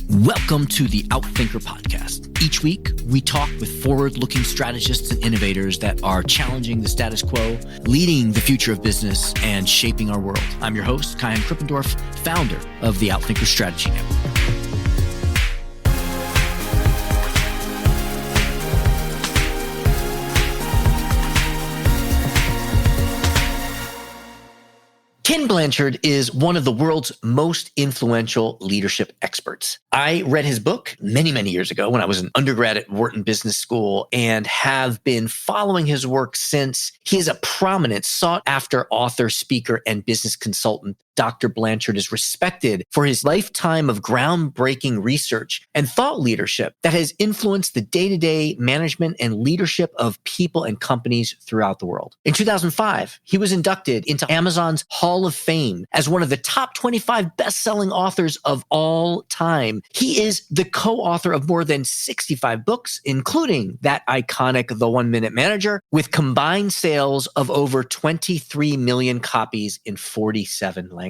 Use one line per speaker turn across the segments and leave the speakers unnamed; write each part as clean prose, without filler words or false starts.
Welcome to the Outthinker podcast. Each week, we talk with forward-looking strategists and innovators that are challenging the status quo, leading the future of business, and shaping our world. I'm your host, Ken Krippendorf, founder of the Outthinker Strategy Network. Ken Blanchard is one of the world's most influential leadership experts. I read his book many, many years ago when I was an undergrad at Wharton Business School and have been following his work since. He is a prominent, sought-after author, speaker, and business consultant. Dr. Blanchard is respected for his lifetime of groundbreaking research and thought leadership that has influenced the day-to-day management and leadership of people and companies throughout the world. In 2005, he was inducted into Amazon's Hall of Fame as one of the top 25 best-selling authors of all time. He is the co-author of more than 65 books, including that iconic The 1 Minute Manager, with combined sales of over 23 million copies in 47 languages.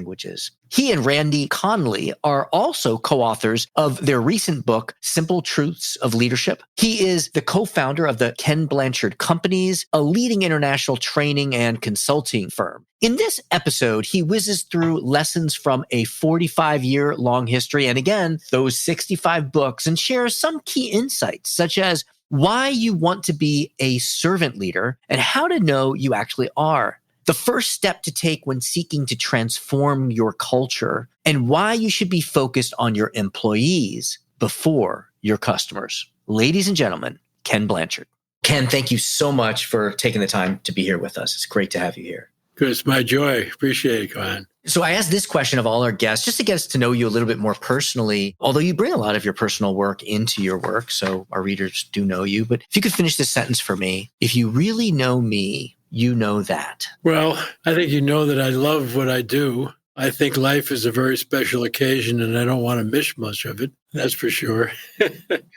He and Randy Conley are also co-authors of their recent book, Simple Truths of Leadership. He is the co-founder of the Ken Blanchard Companies, a leading international training and consulting firm. In this episode, he whizzes through lessons from a 45-year-long history, and again, those 65 books, and shares some key insights, such as why you want to be a servant leader and how to know you actually are, the first step to take when seeking to transform your culture, and why you should be focused on your employees before your customers. Ladies and gentlemen, Ken Blanchard. Ken, thank you so much for taking the time to be here with us. It's great to have you here.
Good. It's my joy. Appreciate it, Ken.
So I asked this question of all our guests just to get us to know you a little bit more personally, although you bring a lot of your personal work into your work, so our readers do know you. But if you could finish this sentence for me, if you really know me, you know that.
Well, I think you know that I love what I do. I think life is a very special occasion, and I don't want to miss much of it. That's for sure.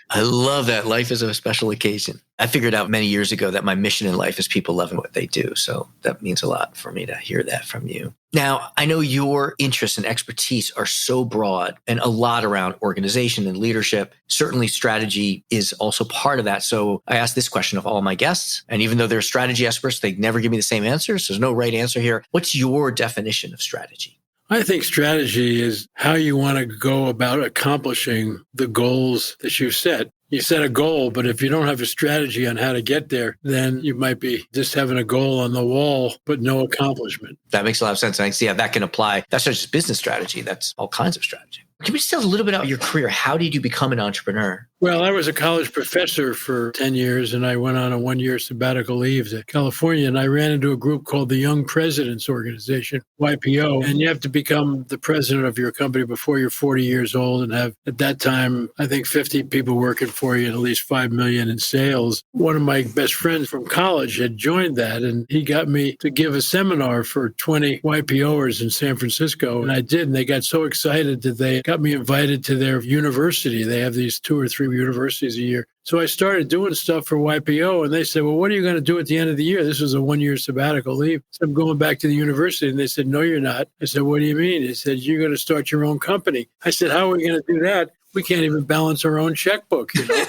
I love that. Life is a special occasion. I figured out many years ago that my mission in life is people loving what they do. So that means a lot for me to hear that from you. Now, I know your interests and expertise are so broad and a lot around organization and leadership. Certainly strategy is also part of that. So I asked this question of all my guests, and even though they're strategy experts, they never give me the same answers. There's no right answer here. What's your definition of strategy?
I think strategy is how you want to go about accomplishing the goals that you set. You set a goal, but if you don't have a strategy on how to get there, then you might be just having a goal on the wall, but no accomplishment.
That makes a lot of sense. And I can see how that can apply. That's not just business strategy. That's all kinds of strategy. Can we just tell us a little bit about your career? How did you become an entrepreneur?
Well, I was a college professor for 10 years, and I went on a one-year sabbatical leave to California, and I ran into a group called the Young Presidents Organization, YPO, and you have to become the president of your company before you're 40 years old and have, at that time, I think 50 people working for you and at least $5 million in sales. One of my best friends from college had joined that, and he got me to give a seminar for 20 YPOers in San Francisco, and I did, and they got so excited that they got me invited to their university. They have these 2 or 3 universities a year. So I started doing stuff for YPO, and they said, well, what are you going to do at the end of the year? This was a one-year sabbatical leave. So I'm going back to the university. And they said, no, you're not. I said, what do you mean? They said, you're going to start your own company. I said, how are we going to do that? We can't even balance our own checkbook, you know?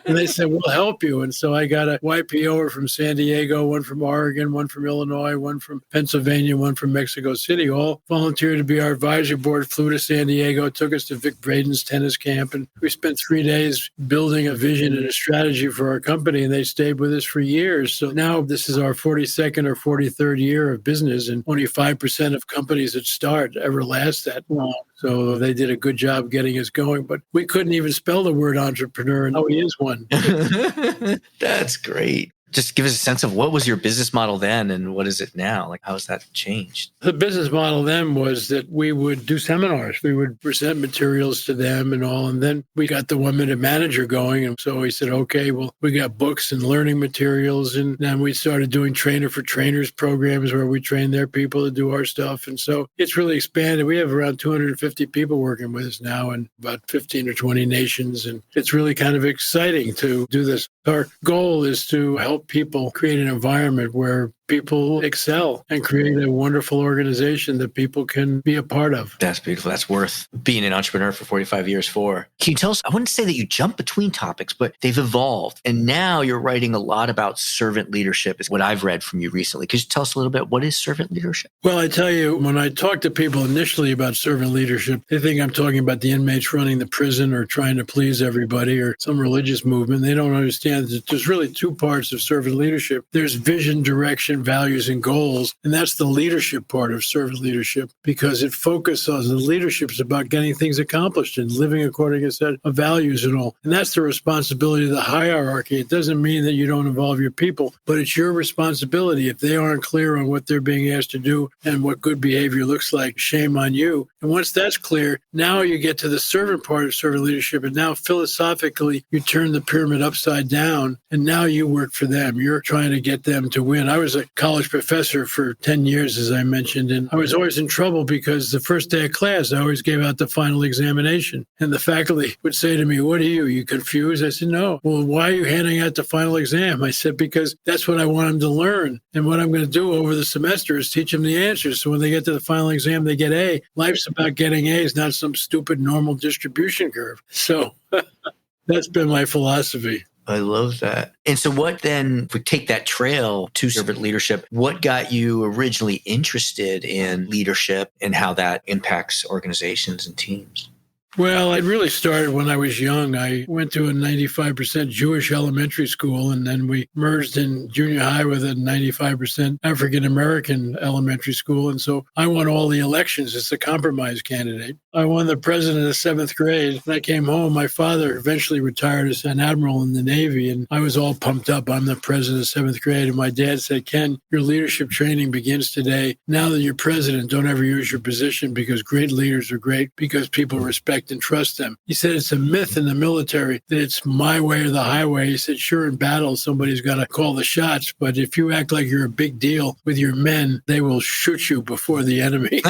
And they said, we'll help you. And so I got a YPOer from San Diego, one from Oregon, one from Illinois, one from Pennsylvania, one from Mexico City, all volunteered to be our advisory board, flew to San Diego, took us to Vic Braden's tennis camp. And we spent 3 days building a vision and a strategy for our company. And they stayed with us for years. So now this is our 42nd or 43rd year of business. And only 5% of companies that start ever last that long. So they did a good job getting us going, but we couldn't even spell the word entrepreneur, and now he is one.
That's great. Just give us a sense of what was your business model then and what is it now? Like, how has that changed?
The business model then was that we would do seminars. We would present materials to them and all. And then we got the 1 Minute Manager going. And so we said, okay, well, we got books and learning materials. And then we started doing trainer for trainers programs where we train their people to do our stuff. And so it's really expanded. We have around 250 people working with us now in about 15 or 20 nations. And it's really kind of exciting to do this. Our goal is to help people create an environment where people excel and create a wonderful organization that people can be a part of.
That's beautiful. That's worth being an entrepreneur for 45 years for. Can you tell us, I wouldn't say that you jump between topics, but they've evolved. And now you're writing a lot about servant leadership is what I've read from you recently. Could you tell us a little bit, what is servant leadership?
Well, I tell you, when I talk to people initially about servant leadership, they think I'm talking about the inmates running the prison or trying to please everybody or some religious movement. They don't understand that there's really two parts of servant leadership. There's vision, direction, values, and goals. And that's the leadership part of servant leadership because it focuses on the leadership is about getting things accomplished and living according to a set of values and all. And that's the responsibility of the hierarchy. It doesn't mean that you don't involve your people, but it's your responsibility. If they aren't clear on what they're being asked to do and what good behavior looks like, shame on you. And once that's clear, now you get to the servant part of servant leadership. And now philosophically, you turn the pyramid upside down and now you work for them. You're trying to get them to win. I was a college professor for 10 years, as I mentioned, and I was always in trouble because the first day of class, I always gave out the final examination. And the faculty would say to me, "What are you? You confused?" I said, "No." "Well, why are you handing out the final exam?" I said, "Because that's what I want them to learn. And what I'm going to do over the semester is teach them the answers. So when they get to the final exam, they get A. Life's about getting A's, not some stupid normal distribution curve." So that's been my philosophy.
I love that. And so what then, if we take that trail to servant leadership, what got you originally interested in leadership and how that impacts organizations and teams?
Well, it really started when I was young. I went to a 95% Jewish elementary school, and then we merged in junior high with a 95% African-American elementary school. And so I won all the elections as a compromise candidate. I won the president of seventh grade. When I came home, my father eventually retired as an admiral in the Navy, and I was all pumped up. I'm the president of seventh grade. And my dad said, "Ken, your leadership training begins today. Now that you're president, don't ever use your position because great leaders are great because people respect and trust them." He said it's a myth in the military that it's my way or the highway. He said, sure, in battle, somebody's got to call the shots, but if you act like you're a big deal with your men, they will shoot you before the enemy.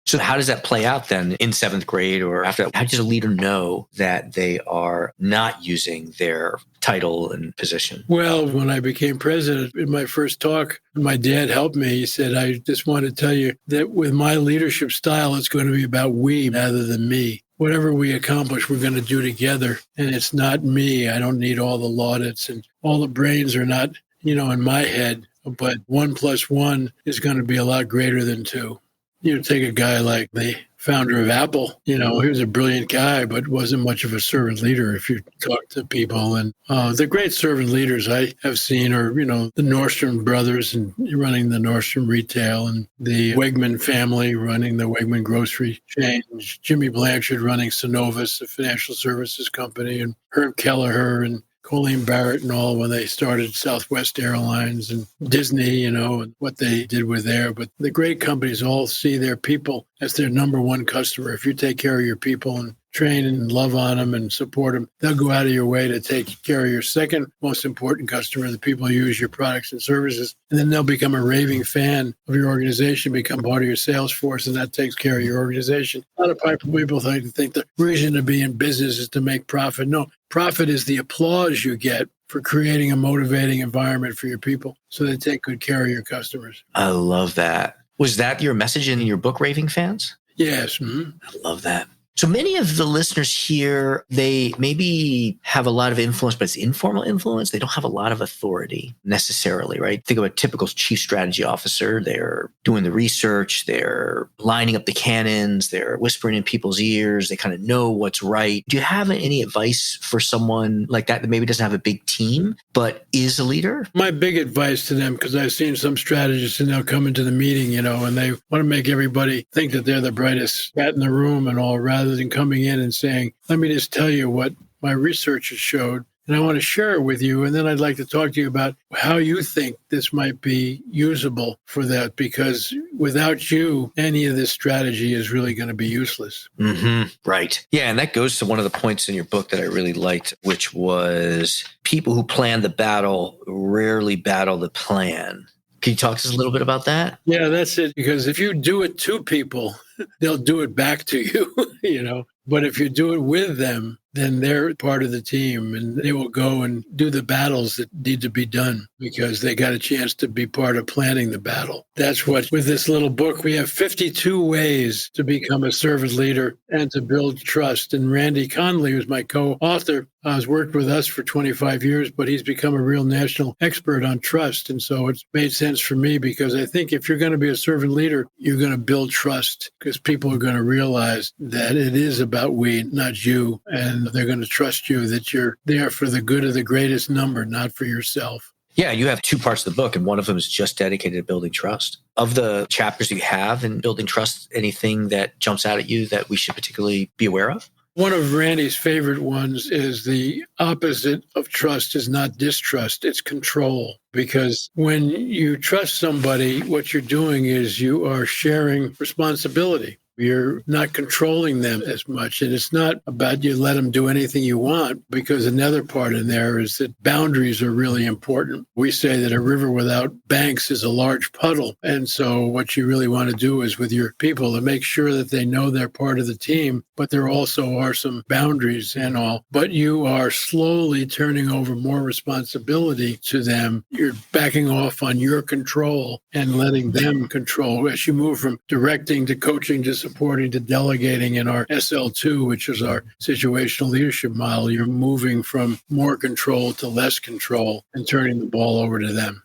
So how does that play out then in seventh grade or after? How does a leader know that they are not using their title and position?
Well, when I became president, in my first talk, my dad helped me. He said, "I just want to tell you that with my leadership style, it's going to be about we rather than me. Whatever we accomplish, we're going to do together. And it's not me. I don't need all the laudits and all the brains are not, in my head. But 1 + 1 is going to be a lot greater than 2. You take a guy like the founder of Apple, he was a brilliant guy, but wasn't much of a servant leader if you talk to people. And the great servant leaders I have seen are, the Nordstrom brothers and running the Nordstrom retail and the Wegman family running the Wegman grocery chain, Jimmy Blanchard running Synovus, a financial services company, and Herb Kelleher and Colleen Barrett and all when they started Southwest Airlines and Disney, and what they did with there. But the great companies all see their people as their number one customer. If you take care of your people and train and love on them and support them, they'll go out of your way to take care of your second most important customer, the people who use your products and services. And then they'll become a raving fan of your organization, become part of your sales force, and that takes care of your organization. A lot of people think the reason to be in business is to make profit. No, profit is the applause you get for creating a motivating environment for your people so they take good care of your customers.
I love that. Was that your message in your book, Raving Fans?
Yes. Mm-hmm.
I love that. So many of the listeners here, they maybe have a lot of influence, but it's informal influence. They don't have a lot of authority necessarily, right? Think of a typical chief strategy officer. They're doing the research. They're lining up the cannons. They're whispering in people's ears. They kind of know what's right. Do you have any advice for someone like that maybe doesn't have a big team, but is a leader?
My big advice to them, because I've seen some strategists and they'll come into the meeting, and they want to make everybody think that they're the brightest cat in the room and all, rather than coming in and saying, "Let me just tell you what my research has showed, and I want to share it with you. And then I'd like to talk to you about how you think this might be usable for that, because without you, any of this strategy is really going to be useless."
Mm-hmm. Right. Yeah. And that goes to one of the points in your book that I really liked, which was people who plan the battle rarely battle the plan. Can you talk to us a little bit about that?
Yeah, that's it. Because if you do it to people, they'll do it back to you, But if you do it with them, then they're part of the team and they will go and do the battles that need to be done because they got a chance to be part of planning the battle. That's what, with this little book, we have 52 ways to become a servant leader and to build trust. And Randy Conley, who's my co-author, has worked with us for 25 years, but he's become a real national expert on trust. And so it's made sense for me because I think if you're going to be a servant leader, you're going to build trust because people are going to realize that it is about we, not you. And they're going to trust you that you're there for the good of the greatest number, not for yourself.
Yeah, you have two parts of the book, and one of them is just dedicated to building trust. Of the chapters you have in building trust, anything that jumps out at you that we should particularly be aware of?
One of Randy's favorite ones is the opposite of trust is not distrust, it's control. Because when you trust somebody, what you're doing is you are sharing responsibility. You're not controlling them as much. And it's not about you let them do anything you want, because another part in there is that boundaries are really important. We say that a river without banks is a large puddle. And so what you really want to do is with your people to make sure that they know they're part of the team, but there also are some boundaries and all. But you are slowly turning over more responsibility to them. You're backing off on your control and letting them control as you move from directing to coaching to supporting to delegating in our SL2, which is our situational leadership model. You're moving from more control to less control and turning the ball over to them.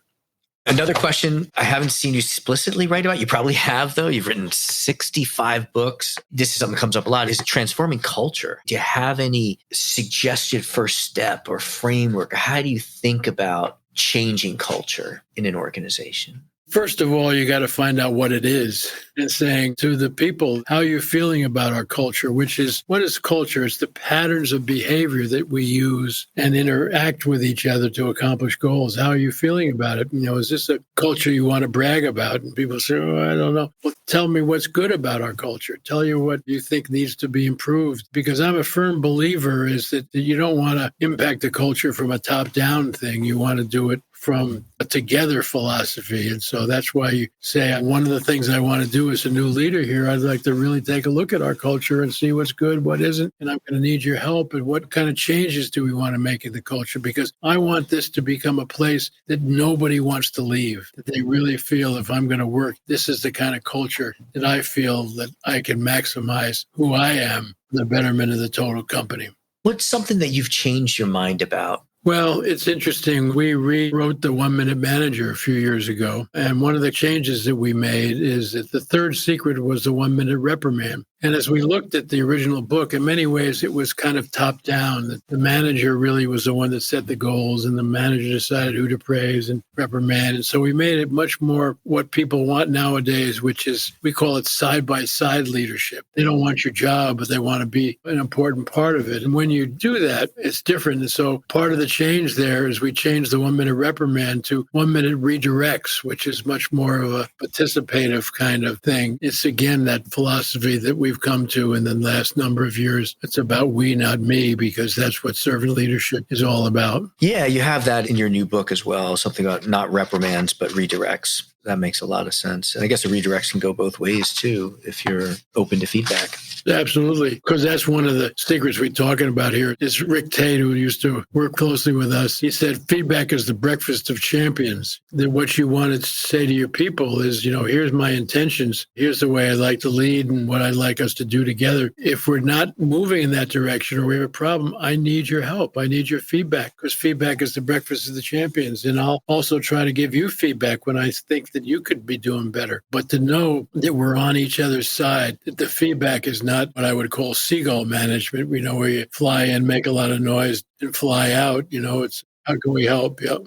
Another question I haven't seen you explicitly write about, you probably have though, you've written 65 books. This is something that comes up a lot, is transforming culture. Do you have any suggested first step or framework? How do you think about changing culture in an organization?
First of all, you got to find out what it is and saying to the people, how are you feeling about our culture, which is, what is culture? It's the patterns of behavior that we use and interact with each other to accomplish goals. How are you feeling about it? Is this a culture you want to brag about? And people say, oh, I don't know. Well, tell me what's good about our culture. Tell you what you think needs to be improved. Because I'm a firm believer is that you don't want to impact the culture from a top-down thing. You want to do it from a together philosophy. And so that's why you say, one of the things I want to do as a new leader here, I'd like to really take a look at our culture and see what's good, what isn't. And I'm going to need your help. And what kind of changes do we want to make in the culture? Because I want this to become a place that nobody wants to leave, that they really feel if I'm going to work, this is the kind of culture that I feel that I can maximize who I am for the betterment of the total company.
What's something that you've changed your mind about?
Well, it's interesting. We rewrote the 1 Minute Manager a few years ago. And one of the changes that we made is that the third secret was the 1 minute reprimand. And as we looked at the original book, in many ways, it was kind of top down. That the manager really was the one that set the goals and the manager decided who to praise and reprimand. And so we made it much more what people want nowadays, which is, we call it side-by-side leadership. They don't want your job, but they want to be an important part of it. And when you do that, it's different. And so part of the change there is we changed the 1 minute reprimand to 1 minute redirects, which is much more of a participative kind of thing. It's again that philosophy that we've come to in the last number of years. It's about we, not me, because that's what servant leadership is all about.
Yeah, you have that in your new book as well, something about not reprimands, but redirects. That makes a lot of sense. And I guess the redirects can go both ways too, if you're open to feedback.
Absolutely. Because that's one of the secrets we're talking about here is Rick Tate, who used to work closely with us. He said, feedback is the breakfast of champions. That what you want to say to your people is, here's my intentions. Here's the way I'd like to lead and what I'd like us to do together. If we're not moving in that direction or we have a problem, I need your help. I need your feedback, because feedback is the breakfast of the champions. And I'll also try to give you feedback when I think that you could be doing better. But to know that we're on each other's side, that the feedback is not what I would call seagull management, where you fly in, make a lot of noise and fly out. It's how can we help? Yep.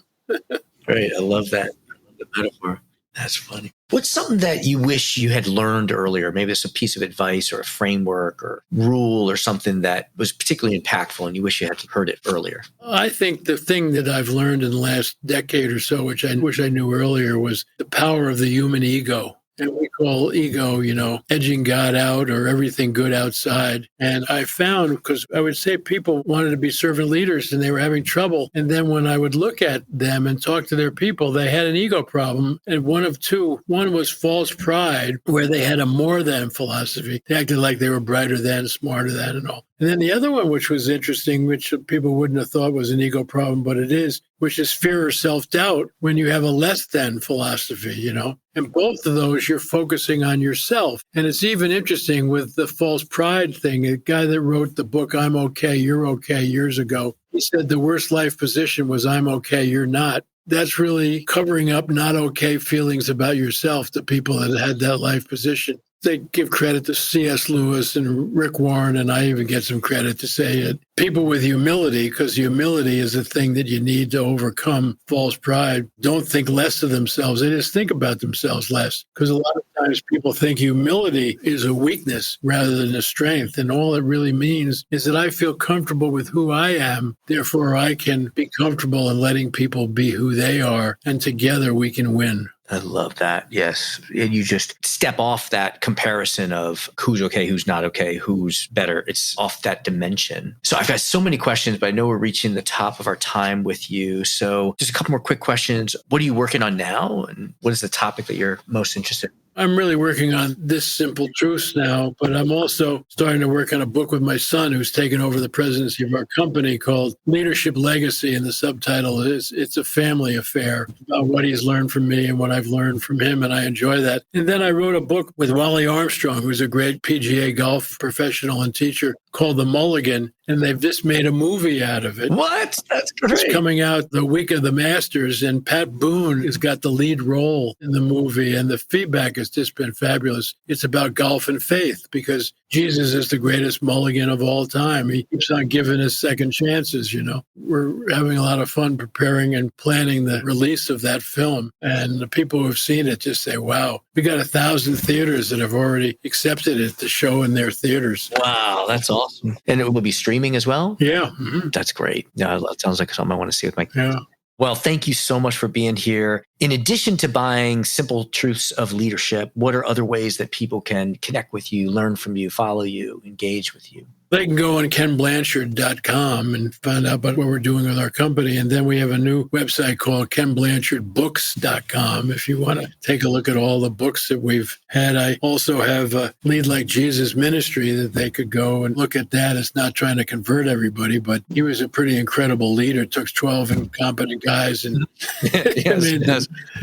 Right. I love that. I love the metaphor. That's funny. What's something that you wish you had learned earlier? Maybe it's a piece of advice or a framework or rule or something that was particularly impactful and you wish you had heard it earlier.
I think the thing that I've learned in the last decade or so, which I wish I knew earlier, was the power of the human ego. And we call ego, edging God out or everything good outside. And I found, because I would say people wanted to be servant leaders and they were having trouble. And then when I would look at them and talk to their people, they had an ego problem. And one of two. One was false pride, where they had a more than philosophy. They acted like they were brighter than, smarter than, and all. And then the other one, which was interesting, which people wouldn't have thought was an ego problem, but it is, which is fear or self-doubt when you have a less than philosophy, And both of those, you're focusing on yourself. And it's even interesting with the false pride thing. A guy that wrote the book, I'm Okay, You're Okay, years ago, he said the worst life position was I'm okay, you're not. That's really covering up not okay feelings about yourself to people that had that life position. They give credit to C.S. Lewis and Rick Warren, and I even get some credit to say it. People with humility, because humility is a thing that you need to overcome false pride, don't think less of themselves. They just think about themselves less. Because a lot of times people think humility is a weakness rather than a strength. And all it really means is that I feel comfortable with who I am. Therefore, I can be comfortable in letting people be who they are. And together we can win.
I love that. Yes. And you just step off that comparison of who's okay, who's not okay, who's better. It's off that dimension. So I've got so many questions, but I know we're reaching the top of our time with you. So just a couple more quick questions. What are you working on now? And what is the topic that you're most interested in?
I'm really working on This Simple Truth now, but I'm also starting to work on a book with my son who's taken over the presidency of our company called Leadership Legacy. And the subtitle is It's a Family Affair, about what he's learned from me and what I've learned from him. And I enjoy that. And then I wrote a book with Wally Armstrong, who's a great PGA golf professional and teacher, called The Mulligan. And they've just made a movie out of it.
What? That's great.
It's coming out the week of the Masters, and Pat Boone has got the lead role in the movie, and the feedback has just been fabulous. It's about golf and faith, because Jesus is the greatest mulligan of all time. He keeps on giving us second chances, We're having a lot of fun preparing and planning the release of that film. And the people who have seen it just say, wow, we got 1,000 theaters that have already accepted it to show in their theaters.
Wow, that's awesome. And it will be streaming as well?
Yeah.
Mm-hmm. That's great. Yeah, that sounds like something I want to see with my kids.
Yeah.
Well, thank you so much for being here. In addition to buying Simple Truths of Leadership, what are other ways that people can connect with you, learn from you, follow you, engage with you?
They can go on KenBlanchard.com and find out about what we're doing with our company. And then we have a new website called KenBlanchardBooks.com if you want to take a look at all the books that we've had. I also have a Lead Like Jesus ministry that they could go and look at that. It's not trying to convert everybody, but he was a pretty incredible leader. It took 12 incompetent guys and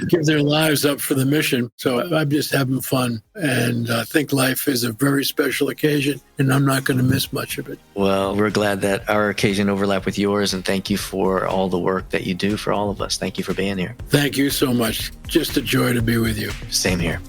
give their lives up for the mission. So I'm just having fun. And I think life is a very special occasion, and I'm not going to miss much of it.
Well, we're glad that our occasion overlapped with yours, and thank you for all the work that you do for all of us. Thank you for being here.
Thank you so much. Just a joy to be with you.
Same here.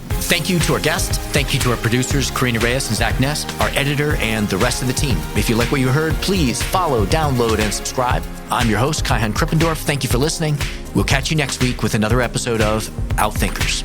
Thank you to our guest. Thank you to our producers, Karina Reyes and Zach Ness, our editor, and the rest of the team. If you like what you heard, please follow, download, and subscribe. I'm your host, Kai-Han Krippendorf. Thank you for listening. We'll catch you next week with another episode of Outthinkers.